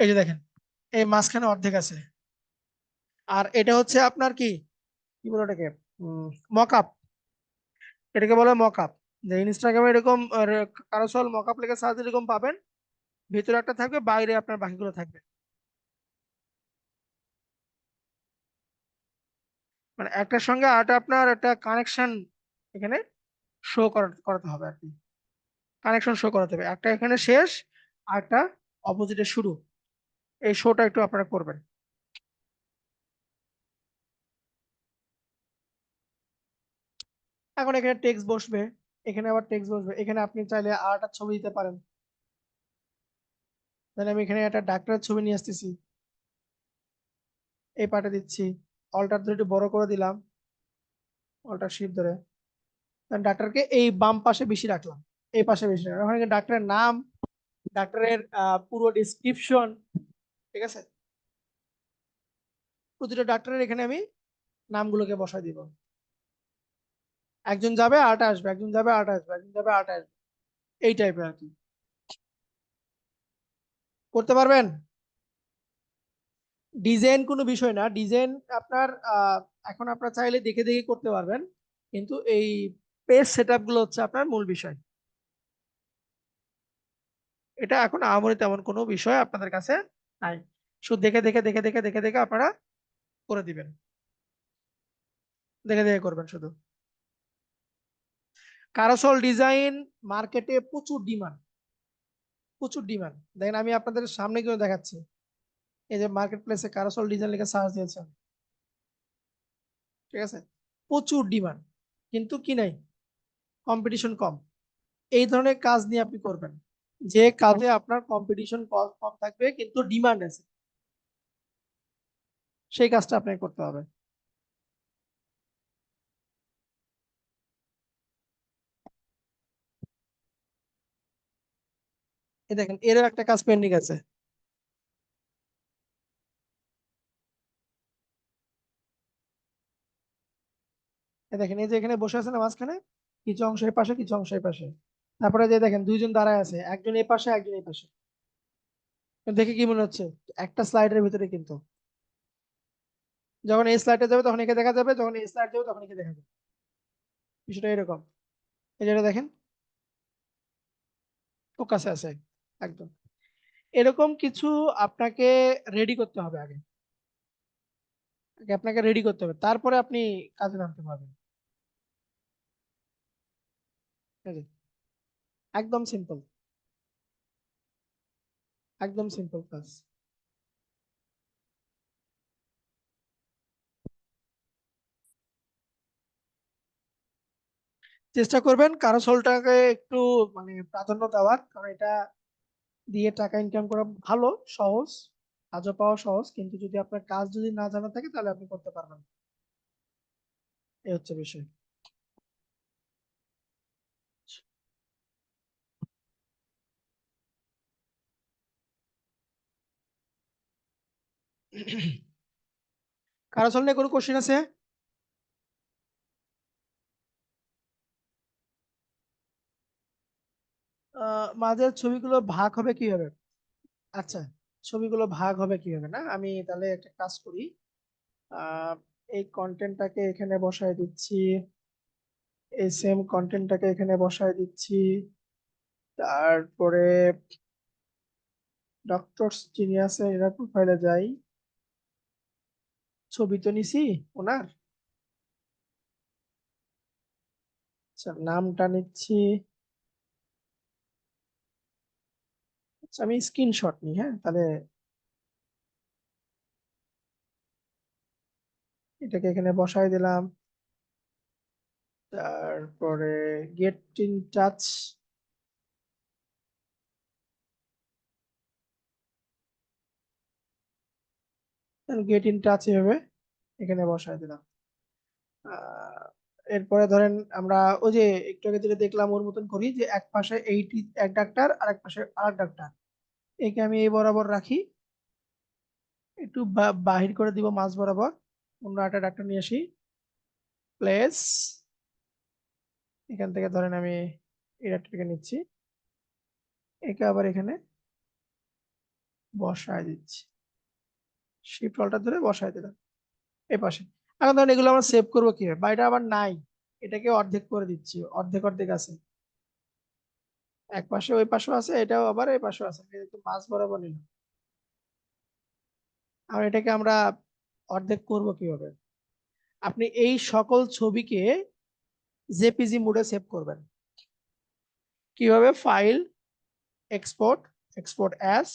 এই যে দেখেন, এই মাঝখানে অর্ধেক আছে, আর এটা হচ্ছে আপনার কি কি বলে ওটাকে, মকআপ, এটাকে বলে মকআপ। যে ইনস্টাগ্রামে এরকম কারোসল মকআপ লেখা সার্চ এরকম পাবেন, ভিতরে একটা থাকবে, বাইরে আপনার বাকিগুলো থাকবে, মানে একটার সঙ্গে আরেকটা আপনার একটা কানেকশন এখানে শো করাতে হবে আর কি, কানেকশন শো করাতে হবে, একটা এখানে শেষ আর একটা অপোজিটে শুরু, এই শোটা একটু আপনারা করবেন। এখন এখানে টেক্সট বসবে, এখানে আবার টেক্সট বসবে, এখানে আপনি চাইলে আর একটা ছবি দিতে পারেন। তাহলে আমি এখানে একটা ডাক্তারের ছবি নিয়ে আসতেছি, এই পার্টে দিচ্ছি, অল্টার ধরে একটু বড় করে দিলাম, অল্টার শিফট ধরে ডাক্তারকে এই বাম পাশে বেশি রাখলাম, এই পাশে বেশি রাখলাম। ওখানে ডাক্তারের নাম, ডাক্তারের পুরো ডিসক্রিপশন, ঠিক আছে, প্রতিটা ডাক্তারের এখানে আমি নামগুলোকে বসাই দিব। একজন যাবে আরেকটা আসবে, একজন যাবে আরেকটা আসবে, একজন যাবে আরেকটা আসবে, এই টাইপের আর কি। করতে পারবেন? ডিজাইন কোনো বিষয় না, ডিজাইন আপনার এখন আপনার চাইলে দেখে দেখে করতে পারবেন, কিন্তু এই পেজ সেটআপ গুলো হচ্ছে আপনার মূল বিষয়। এটা এখন আহামরি তেমন কোনো বিষয় আপনাদের কাছে নাই, শুধু দেখে দেখে দেখে দেখে দেখে দেখে আপনারা করে দিবেন, দেখে দেখে করবেন শুধু। কারোসল ডিজাইন মার্কেটে প্রচুর ডিমান্ড, প্রচুর ডিমান্ড। দেখেন আমি আপনাদের সামনে কেউ দেখাচ্ছি, এই যে মার্কেট প্লেসে কারোসল ডিজাইন লিখে সার্চ দিয়েছেন, ঠিক আছে, প্রচুর ডিমান্ড, কিন্তু কি নাই, কম্পিটিশন কম। এই ধরনের কাজ নিয়ে আপনি করবেন, যে কাজে আপনার কম্পিটিশন কম থাকবে কিন্তু ডিমান্ড আছে, সেই কাজটা আপনাকে করতে হবে। এই দেখেন এরও একটা কাজ পেন্ডিং আছে, এই দেখেন এই যে এখানে বসে আছে না মাঝখানে, কিছু অংশ এই পাশে কিছু অংশ এই পাশে, তারপরে যে দেখেন দুইজন দাঁড়ায় আছে, একজন এই পাশে একজন এই পাশে, দেখে কি মনে হচ্ছে একটা স্লাইডের ভিতরে, কিন্তু যখন এই স্লাইডে যাবে তখন একে দেখা যাবে, যখন এই স্লাইড যাবে তখন একে দেখা যাবে, বিষয়টা এরকম। এই যেটা দেখেন ফোকাসে আছে একদম, এরকম কিছু আপনাকে রেডি করতে হবে আগে, আগে আপনাকে রেডি করতে হবে, তারপরে আপনি কাজে নামতে পারবেন। এই যে, একদম সিম্পল, একদম সিম্পল কাজ। চেষ্টা করবেন কারোসলটাকে একটু মানে প্রাধান্য দেওয়ার, কারণ এটা দিয়ে টাকা ইনকাম করা ভালো, সহজ, কাজও পাওয়া সহজ, কিন্তু যদি আপনার কাজ যদি না জানা থাকে তাহলে আপনি করতে পারবেন না। এই হচ্ছে বিষয়। কারোসল নিয়ে কোনো কোশ্চেন আছে? মাঝের ছবিগুলো ভাগ হবে কিভাবে? আচ্ছা, ছবিগুলো ভাগ হবে কিভাবে না, আমি তাহলে একটা কাজ করি, আহ এই কন্টেন্টটাকে এখানে বসায় দিচ্ছি, এই সেম কন্টেন্টটাকে এখানে বসায় দিচ্ছি, তারপরে ডক্টর যিনি আছে এরা প্রোফাইলে যাই, ছবি তো নিছি ওনার, আচ্ছা নামটা নিচ্ছি, আচ্ছা আমি স্ক্রিনশট নিই, হ্যাঁ তাহলে এটাকে এখানে বসায় দিলাম, তারপরে get in touch, get in touch এভাবে এখানে বসায় দিলাম। আহ, এরপরে ধরেন আমরা ওই যে একটু আগে যেটা দেখলাম ওর মতন করি, যে এক পাশে এইটি এক ডাক্তার আর এক পাশে আরেক ডাক্তার, একে আমি এই বরাবর রাখি, একটু বাহির করে দিব মাঝ বরাবর, অন্য একটা ডাক্তার নিয়ে আসি, প্লেস, এখান থেকে ধরেন আমি এই ডাক্তারকে নিচ্ছি, একে আবার এখানে বসায় দিচ্ছি, শিফট অল্টার ধরে বসায় দিলাম এই পাশে। এখন ধরেন এগুলো আমরা সেভ করবো কিভাবে, বা এটা আবার নাই, এটাকে অর্ধেক করে দিচ্ছি, অর্ধেক অর্ধেক আছে, এক পাশে ওই পাশেও আছে, এটাও আবার এই পাশেও আছে, কিন্তু মাঝ বরাবর নিলাম। আর এটাকে আমরা অর্ধেক করব কিভাবে, আপনি এই সকল ছবিকে জেপিজি মোডে সেভ করবেন কিভাবে, file, export, export as,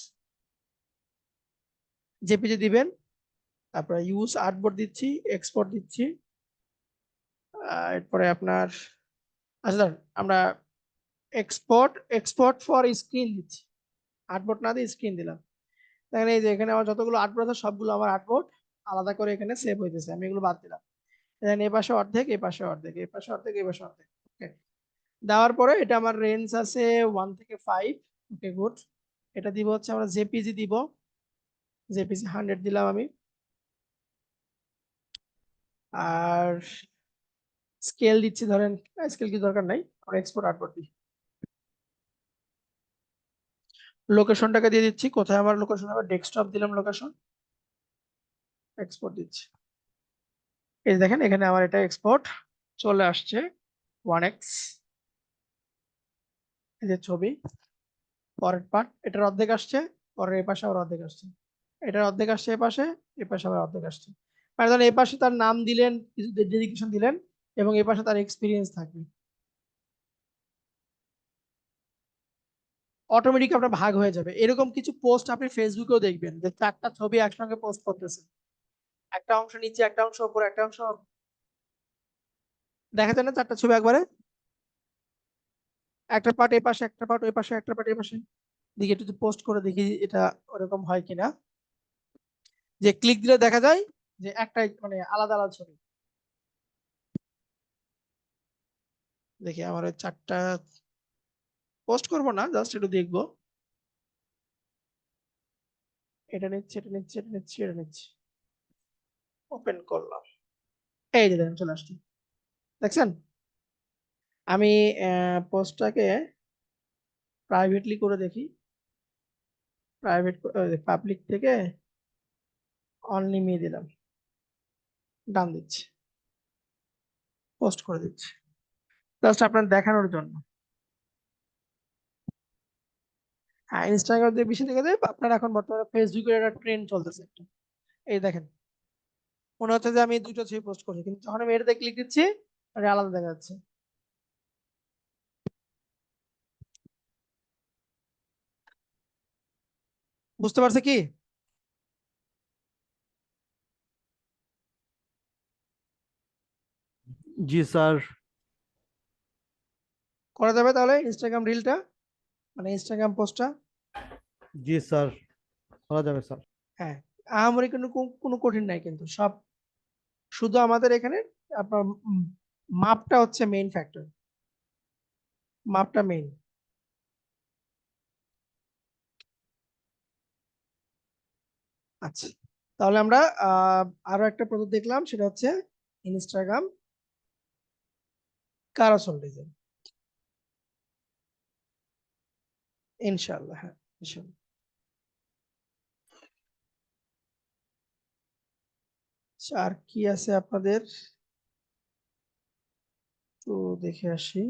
JPG দিবেন, তারপরে ইউজ আর্টবোর্ড দিচ্ছি, এক্সপোর্ট দিচ্ছি, এরপরে আপনার আচ্ছা ধরেন আমরা এক্সপোর্ট, এক্সপোর্ট ফর স্ক্রিন দিচ্ছি, আর্টবোর্ড না দিয়ে স্ক্রিন দিলাম। দেখেন এই যে এখানে আমার যতগুলো আর্টবোর্ড আছে সবগুলো আমার আর্টবোর্ড, আলাদা করে এখানে সেভ হইতেছে, আমি এগুলো বাদ দিলাম। দেন এই পাশে অর্ধেক, এই পাশে অর্ধেক, এই পাশে অর্ধেক, এই পাশে অর্ধেক। ওকে, দেওয়ার পরে এটা আমার রেঞ্জ আছে 1 থেকে 5। Okay good. এটা দিব হচ্ছে আমরা জেপিজি দিব, জেপিজি 100 দিলাম আমি। আর স্কেল দিচ্ছি ধরেন, স্কেল কি দরকার নাই, আমরা এক্সপোর্ট আউটপুট দিই। লোকেশনটাকে দিয়ে দিচ্ছি, কোথায় আমার লোকেশন হবে, ডেস্কটপ দিলাম লোকেশন, এক্সপোর্ট দিচ্ছি। এই যে দেখেন এখানে আমার এটা এক্সপোর্ট চলে আসছে 1x, এই যে ছবি। পরের পার্ট এটার অর্ধেক আসছে, পরের এই পাশে আবার অর্ধেক আসছে, এটার অর্ধেক আসছে এই পাশে, এই পাশে আবার অর্ধেক আসছে। মানে ধরেন এই পাশে তার নাম দিলেন, কিছু ডেডিকেশন দিলেন, এবং এই পাশে তার এক্সপিরিয়েন্স থাকবে। অটোমেটিক আপনার ভাগ হয়ে যাবে। এরকম কিছু পোস্ট আপনি ফেসবুকেও দেখবেন যে 4টা ছবি একসঙ্গে পোস্ট করতেছে, একটা অংশ নিচে, একটা অংশ উপরে, একটা অংশ, দেখা যায় না 4টা ছবি একবারে, একটা পার্ট এই পাশে, একটা পার্ট ওই পাশে, একটা পার্ট এই পাশে। দেখি একটু পোস্ট করে দেখি এটা ওরকম হয় কিনা। যে ক্লিক দিলে দেখা যায় যে একটাই মানে আলাদা আলাদা ছবি। দেখি আমার ওই 4টা পোস্ট করবো না, জাস্ট একটু দেখবো। এটা নিচ্ছে, এটা নিচ্ছে, এটা নিচ্ছে, এটা নিচ্ছে, ওপেন করলাম, এই যে দেখেন চলে আসছে, দেখছেন। আমি পোস্টটাকে প্রাইভেটলি করে দেখি, প্রাইভেট পাবলিক থেকে অনলি মি দিলাম, ডান দিচ্ছি, পোস্ট করে দিচ্ছি, জাস্ট আপনার দেখানোর জন্য। হ্যাঁ, ইনস্টাগ্রাম দিয়ে বেশি দেখা যায়, আপনার এখন বর্তমানে ফেসবুকের একটা ট্রেন্ড চলতেছে একটা। এই দেখেন, মনে হচ্ছে যে আমি দুটো ছবি পোস্ট করছি, কিন্তু যখন আমি এটাতে ক্লিক দিচ্ছি এটা আলাদা দেখা যাচ্ছে। বুঝতে পারছে কি? জি স্যার। করা যাবে তাহলে ইনস্টাগ্রাম রিলটা, মানে ইনস্টাগ্রাম পোস্টটা? জি স্যার, করা যাবে স্যার। হ্যাঁ, আহামরি কোনো কোনো কঠিন নাই কিন্তু সব, শুধু আমাদের এখানে আপনার মাপটা হচ্ছে মেইন ফ্যাক্টর, মাপটা মেইন। আচ্ছা, তাহলে আমরা আরো একটা প্রোডাক্ট দেখলাম, সেটা হচ্ছে ইনস্টাগ্রাম কারোসল ডিজাইন। ইনশাআল্লাহ, হ্যাঁ ইনশাআল্লাহ। আচ্ছা, আর কি আছে আপনাদের, তো দেখে আসি।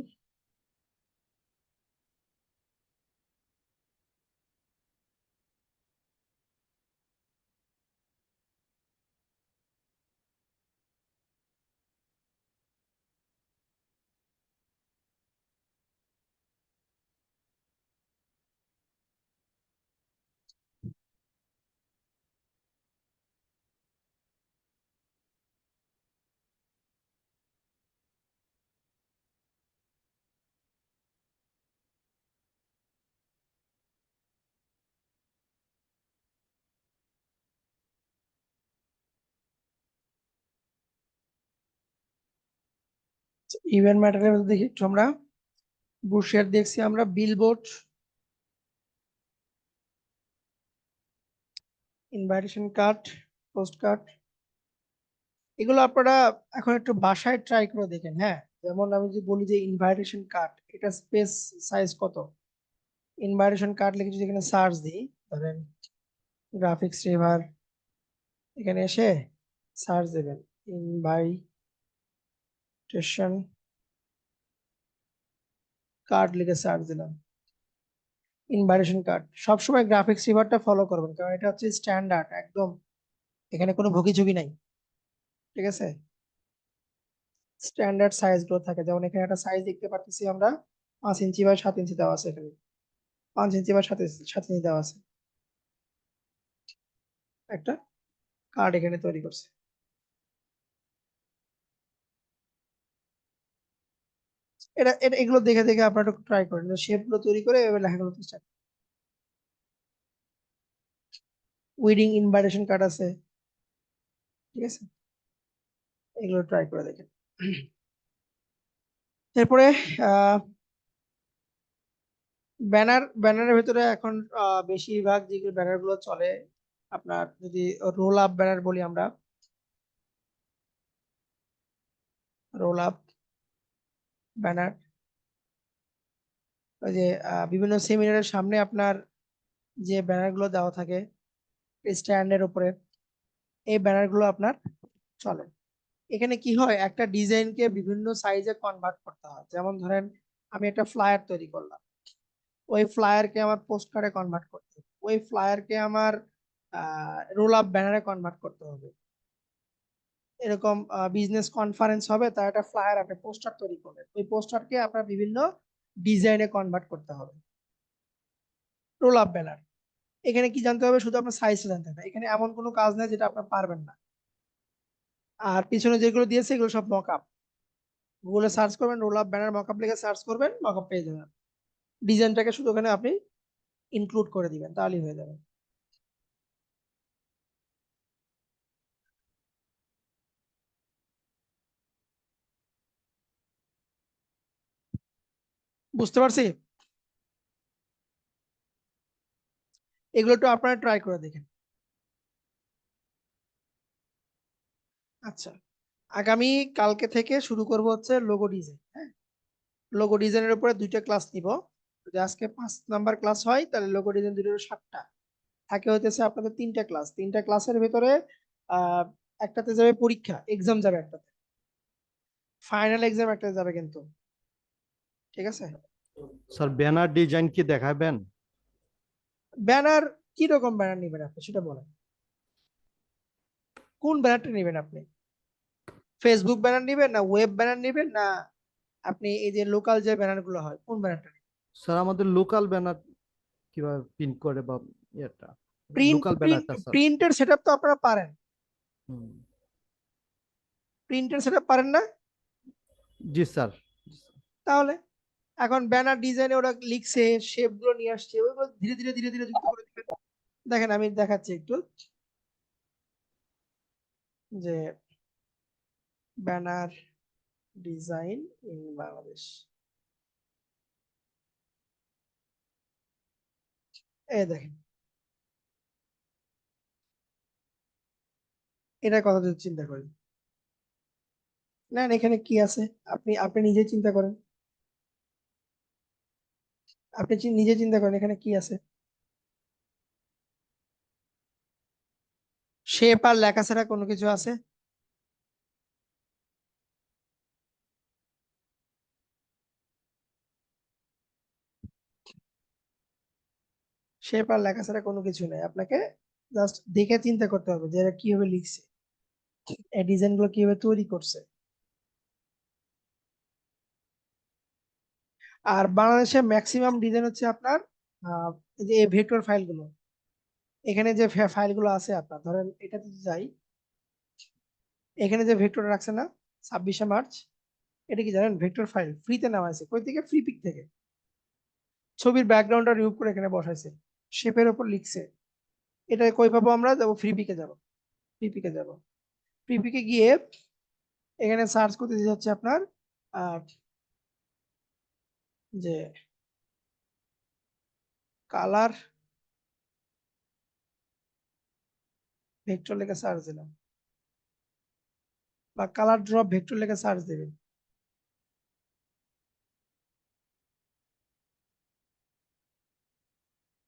ইভেন্ট ম্যাটেরিয়াল দেখি একটু আমরা, বুশের দেখছি আমরা, billboard, invitation card, post card, এগুলো আপনারা এখন একটু বাসায় ট্রাই করে দেখেন। হ্যাঁ, যেমন আমি যদি বলি যে ইনভাইটেশন কার্ড, এটা স্পেস সাইজ কত, ইনভাইটেশন কার্ড লিখে যদি এখানে সার্চ দিই, ধরেন গ্রাফিক্স রিভার, এখানে এসে সার্চ দেবেন ইনভাইটেশন কার্ড লিখে সার্চ দিলাম, ইনভাইটেশন কার্ড। সবসময় গ্রাফিক্স রিভারটা ফলো করবেন, কারণ এটা হচ্ছে স্ট্যান্ডার্ড একদম, এখানে কোনো ভুগিচুগি নাই। ঠিক আছে, স্ট্যান্ডার্ড সাইজ গুলো থাকে, যেমন এখানে একটা সাইজ দেখতে পাচ্ছি আমরা, 5 ইঞ্চি বাই 7 ইঞ্চি দেওয়া আছে এখানে, 5 ইঞ্চি বাই 7 ইঞ্চি দেওয়া আছে, একটা কার্ড এখানে তৈরি করছে। এটা এটা এগুলো দেখে দেখে আপনারা একটু ট্রাই করেন, শেপ গুলো তৈরি করে এবার লেখাগুলো স্টার্ট। উইডিং ইনভাইটেশন কার্ড আছে, ঠিক আছে, এগুলো ট্রাই করে দেখেন। এরপরে ব্যানারের ভেতরে এখন বেশিরভাগ যেগুলো ব্যানার গুলো চলে, আপনার যদি রোল আপ ব্যানার বলি আমরা, রোল আপ ব্যানার, ওই যে বিভিন্ন সেমিনারের সামনে আপনার যে ব্যানার গুলো দেওয়া থাকে স্ট্যান্ডের উপরে, এই ব্যানার গুলো আপনার চলে। এখানে কি হয়, একটা ডিজাইনকে বিভিন্ন সাইজে কনভার্ট করতে হয়। যেমন ধরেন আমি একটা ফ্লায়ার তৈরি করলাম, ওই ফ্লায়ারকে আমার পোস্ট কার্ডে কনভার্ট করতে হবে, ওই ফ্লায়ারকে আমার রোল আপ ব্যানারে কনভার্ট করতে হবে। এরকম বিজনেস কনফারেন্স হবে, তার একটা ফ্লায়ার আপনি পোস্টার তৈরি করবেন, ওই পোস্টারকে আপনার বিভিন্ন ডিজাইনে কনভার্ট করতে হবে, রোল আপ ব্যানার। এখানে কি জানতে হবে, শুধু আপনার সাইজ জানতে হবে, এখানে এমন কোনো কাজ নেই যেটা আপনার পারবেন না। আর পিছনে যেগুলো দিয়েছে এগুলো সব মকআপ, গুগলে সার্চ করবেন রোল আপ ব্যানার মকআপ লিখে সার্চ করবেন, মকআপ পেয়ে যাবেন। ডিজাইনটাকে শুধু ওখানে আপনি ইনক্লুড করে দিবেন, তাহলেই হয়ে যাবে। বুঝতে পারছি? এগুলো একটু আপনারা ট্রাই করে দেখেন। আচ্ছা, আগামী কালকে থেকে শুরু করব হচ্ছে লোগো ডিজাইন। হ্যাঁ, লোগো ডিজাইনের উপরে 2টা ক্লাস নিব। যদি আজকে 5 নাম্বার ক্লাস হয় তাহলে লোগো ডিজাইন 7টা থাকে, হইতেছে আপনাদের 3টা ক্লাস। 3টা ক্লাসের ভিতরে আহ একটাতে যাবে পরীক্ষা, এক্সাম যাবে একটাতে, ফাইনাল এক্সাম একটাতে যাবে কিন্তু। ঠিক আছে, স্যার ব্যানার ডিজাইন কি দেখাবেন? ব্যানার কি রকম ব্যানার নেবেন আপনি সেটা বলেন, কোন ব্যানারটা নেবেন আপনি? ফেসবুক ব্যানার নেবেন, না ওয়েব ব্যানার নেবেন, না আপনি এই যে লোকাল যে ব্যানার গুলো হয় কোন ব্যানারটা নেবেন? স্যার আমাদের লোকাল ব্যানার কিভাবে প্রিন্ট করে বা এটা প্রিন্ট লোকাল প্রিন্ট ব্যানারটা স্যার। প্রিন্টের সেটআপ তো আপনারা পারেন, হুম, প্রিন্টের সেটআপ পারেন না? জি স্যার। তাহলে এখন ব্যানার ডিজাইনে ওরা লিখছে, শেপ গুলো নিয়ে আসছে, ওইগুলো ধীরে ধীরে ধীরে ধীরে যুক্ত করে দিবেন। দেখেন আমি দেখাচ্ছি একটু, যে ব্যানার ডিজাইন ইন বাংলাদেশ, এই দেখেন, এটা কথা যদি চিন্তা করেন, না এখানে কি আছে, আপনি আপনি নিজে চিন্তা করেন, আপনি নিজে চিন্তা করেন এখানে কি আছে। শেপ আর লেখা ছাড়া কোনো কিছু আছে? শেপ আর লেখা ছাড়া কোনো কিছু নেই, আপনাকে জাস্ট দেখে চিন্তা করতে হবে যে এরা কিভাবে লিখছে, এই ডিজাইন গুলো কিভাবে তৈরি করছে। আর বাংলাদেশে ম্যাক্সিমাম ডিজাইন হচ্ছে আপনার এই যে ভেক্টর ফাইল গুলো, এখানে যে ফাইল গুলো আছে আপনার, ধরেন এটাতে যদি যাই, এখানে যে ভেক্টর রাখছে না 26শে মার্চ, এটা কি জানেন ভেক্টর ফাইল ফ্রিতে নেওয়া হয়েছে, কই থেকে, ফ্রি পিক থেকে। ছবির ব্যাকগ্রাউন্ডটা রিমুভ করে এখানে বসাইছে, শেপের উপর লিখছে। এটা কই পাবো আমরা? যাবো ফ্রি পিকে, যাবো ফ্রি পিকে, যাবো ফ্রি পিকে গিয়ে এখানে সার্চ করতে দিতে হচ্ছে আপনার যে কালার ভেক্টর লেখা সার্চ দিলাম, বা কালার ড্রপ ভেক্টর লেখা সার্চ দেবেন।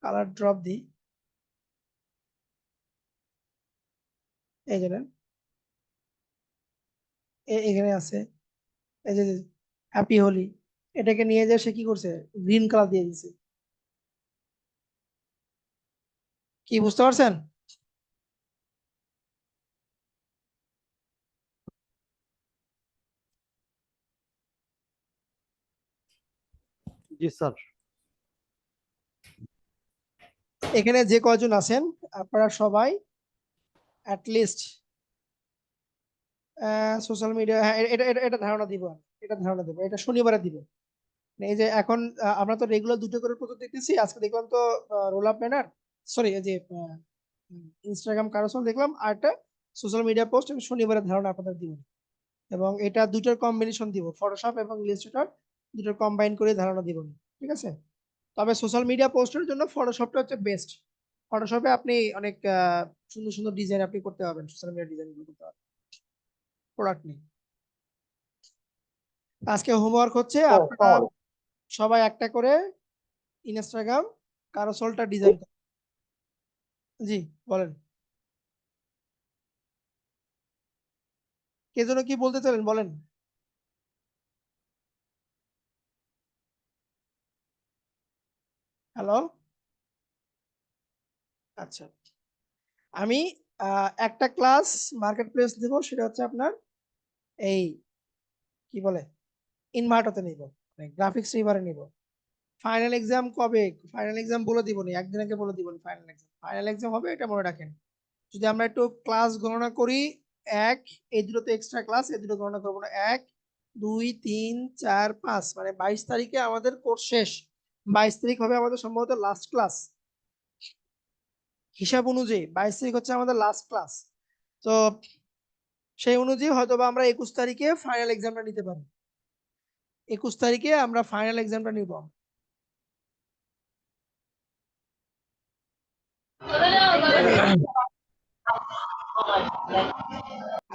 কালার ড্রপ দিই, এই যে নেন, এখানে আছে, এই যে হ্যাপি হোলি, এটাকে নিয়ে যায় সে কি করছে, গ্রিন কালার দিয়ে দিছে। কি বুঝতে পারছেন? জি স্যার। এখানে যে কয়জন আছেন আপনারা সবাই অ্যাটলিস্ট সোশ্যাল মিডিয়া, হ্যাঁ এটা এটা এটা ধারণা দিব আমি, এটা ধারণা দেবো, এটা শনিবারে দিব। এই যে এখন আমরা তো রেগুলার 2টো করে প্রজেক্ট দেখতেছি, আজকে দেখলাম তো রোল আপ ব্যানার, সরি এই যে ইনস্টাগ্রাম কারোসল দেখলাম, আর একটা সোশ্যাল মিডিয়া পোস্ট এবং শনিবারের ধারণা আপনাদের দিব এবং এটা দুটোর কম্বিনেশন দিব, ফটোশপ এবং ইলাস্ট্রেটর দুটোর কম্বাইন করে ধারণা দিব, ঠিক আছে? তবে সোশ্যাল মিডিয়া পোস্টের জন্য ফটোশপটা হচ্ছে বেস্ট। ফটোশপে আপনি অনেক সুন্দর সুন্দর ডিজাইন আপনি করতে পারবেন, সোশ্যাল মিডিয়া ডিজাইন করতে পারবেন প্রোডাক্ট নিয়ে। আজকে হোমওয়ার্ক হচ্ছে আপনারা সবাই একটা করে ইনস্টাগ্রাম কারোসলটা ডিজাইন করেন। জি বলেন, কে যেন কি বলতে চাইলেন বলেন। হ্যালো, আচ্ছা আমি একটা ক্লাস মার্কেট প্লেস দেবো, সেটা হচ্ছে আপনার এই কি বলে ইনভার্টাতে নিব, গ্রাফিক্স রিভারে নিব। ফাইনাল এক্সাম কবে? ফাইনাল এক্সাম বলে দিব নি, একদিন আগে বলে দিব নি ফাইনাল এক্সাম। ফাইনাল এক্সাম হবে এটা মনে রাখেন। যদি আমরা একটু ক্লাস গণনা করি, এক, এই দুটো তো এক্সট্রা ক্লাস, এই দুটো গণনা করবো না, 1 2 3 4 5, মানে 22 তারিখে আমাদের কোর্স শেষ। 22 তারিখ হবে আমাদের সম্ভবত লাস্ট ক্লাস, হিসাব অনুযায়ী 22 তারিখ হচ্ছে আমাদের লাস্ট ক্লাস। তো সেই অনুযায়ী হয়তো বা আমরা 21 তারিখে ফাইনাল এক্সামটা নিতে পারি। 21 তারিখে আমরা ফাইনাল এক্সামটা নিব।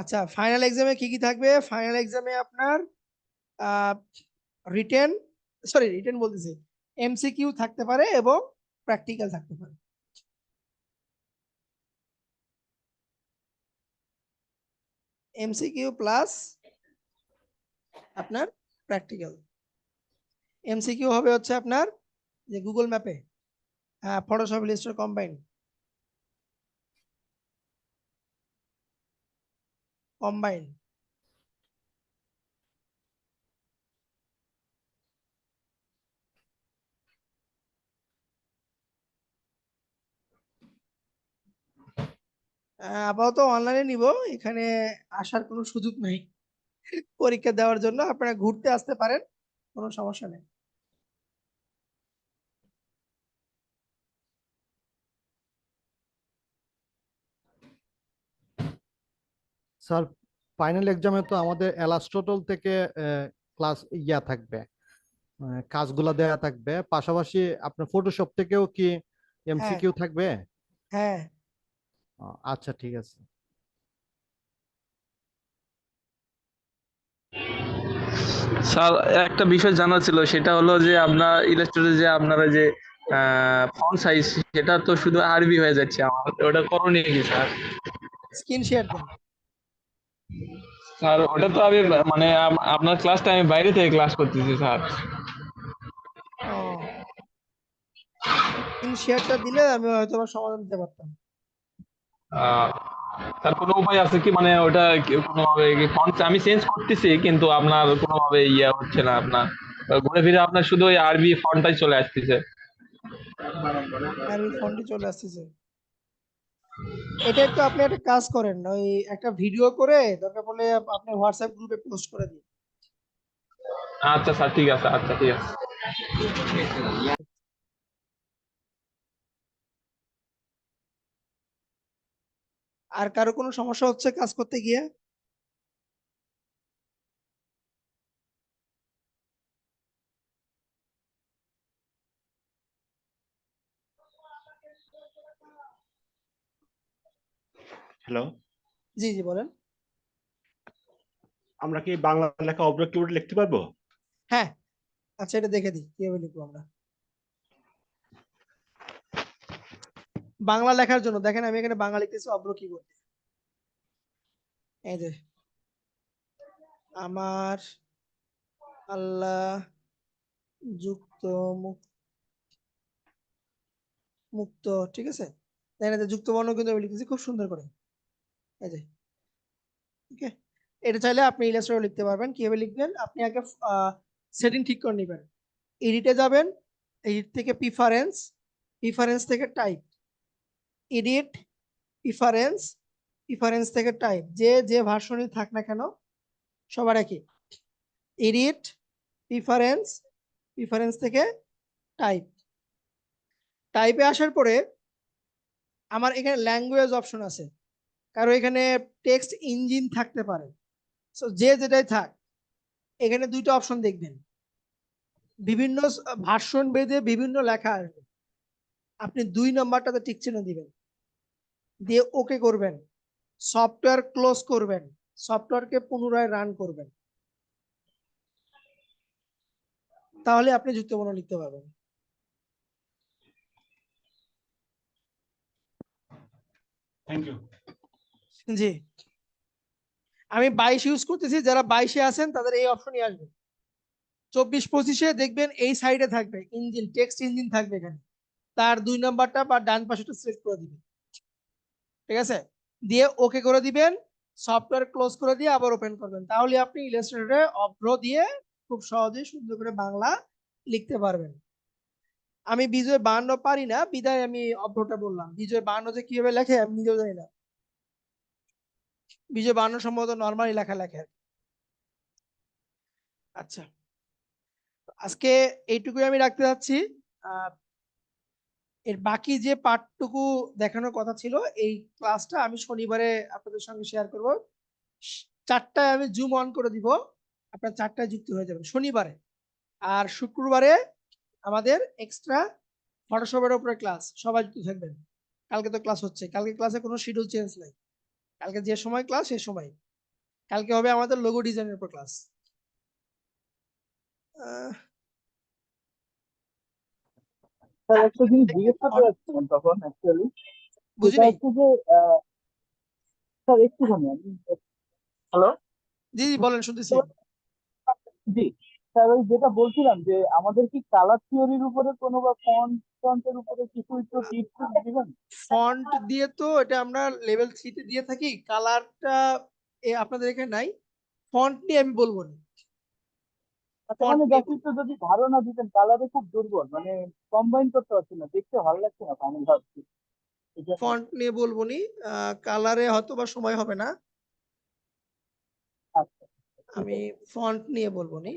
আচ্ছা, ফাইনাল এক্সামে কি কি থাকবে? ফাইনাল এক্সামে আপনার রিটেন, সরি রিটেন বলতেছি, এমসিকিউ থাকতে পারে এবং প্র্যাকটিক্যাল থাকতে পারে। এমসিকিউ প্লাস আপনার প্র্যাকটিক্যাল। এমসিকিউ হবে হচ্ছে আপনার যে গুগল ম্যাপে, হ্যাঁ, ফটোশপ ইলাস্ট্রেটর কম্বাইন কম্বাইন আপাতত অনলাইনে নিব, এখানে আসার কোনো সুযোগ নেই পরীক্ষা দেওয়ার জন্য। আপনারা ঘুরতে আসতে পারেন, কোনো সমস্যা নেই। স্যার ফাইনাল এক্সামে তো আমাদের এলাস্ট্রটল থেকে ক্লাস থাকবে, কাজগুলা দেয়া থাকবে, পাশাপাশি আপনার ফটোশপ থেকেও কি হ্যাঁ এমসিকিউ থাকবে? হ্যাঁ, আচ্ছা ঠিক আছে। স্যার একটা বিষয় জানা ছিল, সেটা হলো যে আপনার ইলাস্ট্রেটরে যে আপনারা যে ফন্ট সাইজ, সেটা তো শুধু আরবি হয়ে যাচ্ছে আমার, ওটা করণীয় কি স্যার? স্ক্রিন শেয়ার দেন। স্যার ওটা তো আমি মানে আপনার ক্লাসটা আমি বাইরে থেকে ক্লাস করতেছি স্যার। ও, স্ক্রিন শেয়ারটা দিলে আমি হয়তো বা সমাধান দিতে পারতাম। স্যার কোনো উপায় আছে কি, মানে ওটা কোনোভাবে ফন্ট আমি চেঞ্জ করতেছি কিন্তু আপনার কোনোভাবে হচ্ছে না, আপনার ঘুরে ফিরে আপনার শুধু ওই আরবি ফন্টটাই চলে আসতেছে। আরবি ফন্টে চলে আসতেছে। এটা একটু আপনি একটা কাজ করেন, ওই একটা ভিডিও করে দরকার পড়লে আপনি হোয়াটসঅ্যাপ গ্রুপে পোস্ট করে দিন। আচ্ছা স্যার ঠিক আছে, আচ্ছা ঠিক আছে। আর কারো কোনো সমস্যা হচ্ছে কাজ করতে গিয়ে? হ্যালো, জি জি বলেন। আমরা কি বাংলা লেখা অব্র কিবোর্ডে লিখতে পারবো? হ্যাঁ, আচ্ছা এটা দেখে দিই কিভাবে লিখবো আমরা। বাংলা লেখার জন্য দেখেন আমি এখানে বাংলা লিখতেছি অব্র কিবোর্ড। এই যে আমার আল্লাহ যুক্ত মুক্ত, ঠিক আছে? দেখেন এই যে যুক্ত বর্ণ কিন্তু আমি লিখতেছি খুব সুন্দর করে, এই যে, ওকে। এটা চাইলে আপনি ইলাস্ট্রেটর লিখতে পারবেন। কিভাবে লিখবেন? আপনি আগে সেটিং ঠিক করে নেবেন, এডিটে যাবেন, এডিট থেকে প্রিফারেন্স, প্রিফারেন্স থেকে টাইপ, এডিট, প্রিফারেন্স, প্রিফারেন্স থেকে টাইপ, যে যে ভার্সনই থাক না কেন সবার একই, এডিট, প্রিফারেন্স, প্রিফারেন্স থেকে টাইপ। টাইপে আসার পরে আমার এখানে ল্যাঙ্গুয়েজ অপশন আছে, কারো এখানে টেক্সট ইঞ্জিন থাকতে পারে। সো যে যেটাই থাক, এখানে দুইটা অপশন দেখবেন, বিভিন্ন ভার্সন ভেদে বিভিন্ন লেখা আসবে। আপনি 2 নাম্বারটাতে টিক চিহ্ন দিবেন, দিয়ে ওকে করবেন, সফটওয়্যার ক্লোজ করবেন, সফটওয়্যারকে পুনরায় রান করবেন, তাহলে আপনি যুক্তবর্ণ লিখতে পারবেন। Thank you. জি, আমি 22 ইউজ করতেছি, যারা 22-এ আছেন তাদের এই অপশনই আসবে। 24-25-এ দেখবেন এই সাইডে থাকবে ইঞ্জিন, টেক্সট ইঞ্জিন থাকবে এখানে, তার 2 নাম্বারটা বা ডান পাশেটা সিলেক্ট করে দিবেন, ঠিক আছে? দিয়ে ওকে করে দিবেন, সফটওয়্যার ক্লোজ করে দিয়ে আবার ওপেন করবেন, তাহলে আপনি ইলাস্ট্রেটরে অভ্র দিয়ে খুব সহজেই সুন্দর করে বাংলা লিখতে পারবেন। আমি বিজয় 52 পারি না, বিদায় আমি অভ্রটা বললাম। বিজয় 52 যে কিভাবে লেখে আমি নিজেও জানি না। বিজয় 52 সম্ভবত নর্মালি লেখা লেখে। আচ্ছা, আজকে এইটুকুই আমি রাখতে চাচ্ছি। এর বাকি যে পার্টটুকু দেখানোর কথা ছিল, এই ক্লাসটা আমি শনিবারে আপনাদের সঙ্গে শেয়ার করব। 4টায় আমি জুম অন করে দিব, আপনার 4টায় যুক্ত হয়ে যাবেন শনিবারে। আর শুক্রবারে আমাদের এক্সট্রা ফটোশপের উপরে ক্লাস, সবাই যুক্ত থাকবেন। কালকে তো ক্লাস হচ্ছে, কালকে ক্লাসে কোনো শিডিউল চেঞ্জ নাই, কালকে যে সময় ক্লাস সে সময়। কালকে হবে আমাদের লোগো ডিজাইনের উপর ক্লাস। স্যার একটা জিনিস জিজ্ঞেস করতে যাচ্ছিলাম তখন অ্যাকচুয়ালি, সেটা বুঝিনি। হচ্ছে যে স্যার একটুখানি আমি, হ্যালো, জি জি বলেন, শুনতেছি। জি স্যার, ওই যেটা বলছিলাম যে আমাদের কি কালার থিওরির উপরে কোনো বা ফন্টের উপরে কিছু একটু টিপস দিবেন? ফন্ট দিয়ে তো এটা আমরা লেভেল 3 তে দিয়ে থাকি, কালারটা আপনাদের এখানে নাই। ফন্ট নিয়ে আমি বলবো না, আচ্ছা, ফন্ট মানে নিয়ে জাস্ট একটু যদি ধারণা দিতেন, কালারে খুব দুর্বল, মানে কম্বাইন করতে পারছি না, দেখতে ভালো লাগছে না ফাইনাল ভাবছি। ফন্ট নিয়ে বলবো নি। কালারে হয়তো বা সময় হবে না, আচ্ছা, আমি ফন্ট নিয়ে বলবো নি।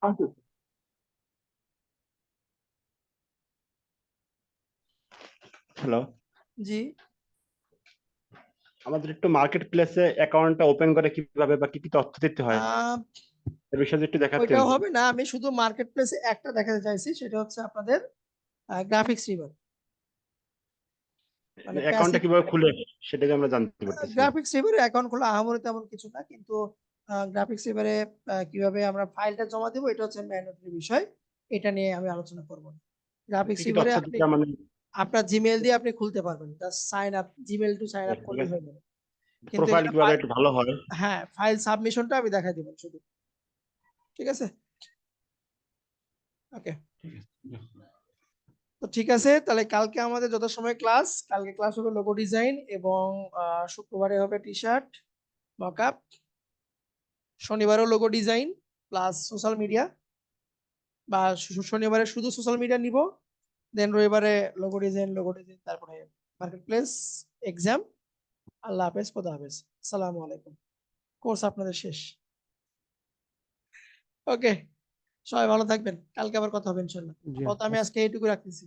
Thank you. হ্যালো, জি, আমাদের একটু মার্কেট প্লেসে অ্যাকাউন্টটা ওপেন করে কিভাবে বা কি কি তথ্য দিতে হয় আহ, এর বিষয়ে একটু দেখাতেন। ওইটাও হবে না, আমি শুধু মার্কেট প্লেসে একটা দেখাতে চাইছি, সেটা হচ্ছে আপনাদের গ্রাফিক্স রিভার, মানে অ্যাকাউন্টটা কিভাবে খুলে সেটাকে আমরা জানতে পারতেছিলাম। গ্রাফিক্স রিভারে অ্যাকাউন্ট খোলা আহামরি তেমন কিছু না, কিন্তু গ্রাফিক্স রিভারে কিভাবে আমরা ফাইলটা জমা দেবো এটা হচ্ছে ম্যান্ডেটরি বিষয়, এটা নিয়ে আমি আলোচনা করবো। গ্রাফিক্স কি কি রিভারে তথ্য আপনি দিতে মানে আপনার জিমেইল দিয়ে আপনি খুলতে পারবেন, just sign up, Gmail to sign up ঠিক করলেই আছে, হয়ে যাবে। কিন্তু প্রোফাইল এখানে কিভাবে একটু ভালো হয়। হ্যাঁ, ফাইল সাবমিশনটা আমি দেখাই দেবো শুধু, ঠিক আছে? ওকে, তো ঠিক আছে, তাহলে কালকে আমাদের যথাসময় ক্লাস, কালকে ক্লাস হবে লোগো ডিজাইন, এবং শুক্রবারে হবে টি শার্ট মকআপ, শনিবারও logo design plus social media, বা শনিবারে শুধু সোশ্যাল মিডিয়া নিব, দেন রবিবারে লোগো ডিজাইন তারপরে মার্কেট প্লেস, এক্সাম। আল্লাহ হাফেজ, খোদা হাফেজ, আসসালামু আলাইকুম। কোর্স আপনাদের শেষ। ওকে, সবাই ভালো থাকবেন, কালকে আবার কথা হবে ইনশাল্লাহ। জি আপাতত আমি আজকে এইটুকু রাখতেছি।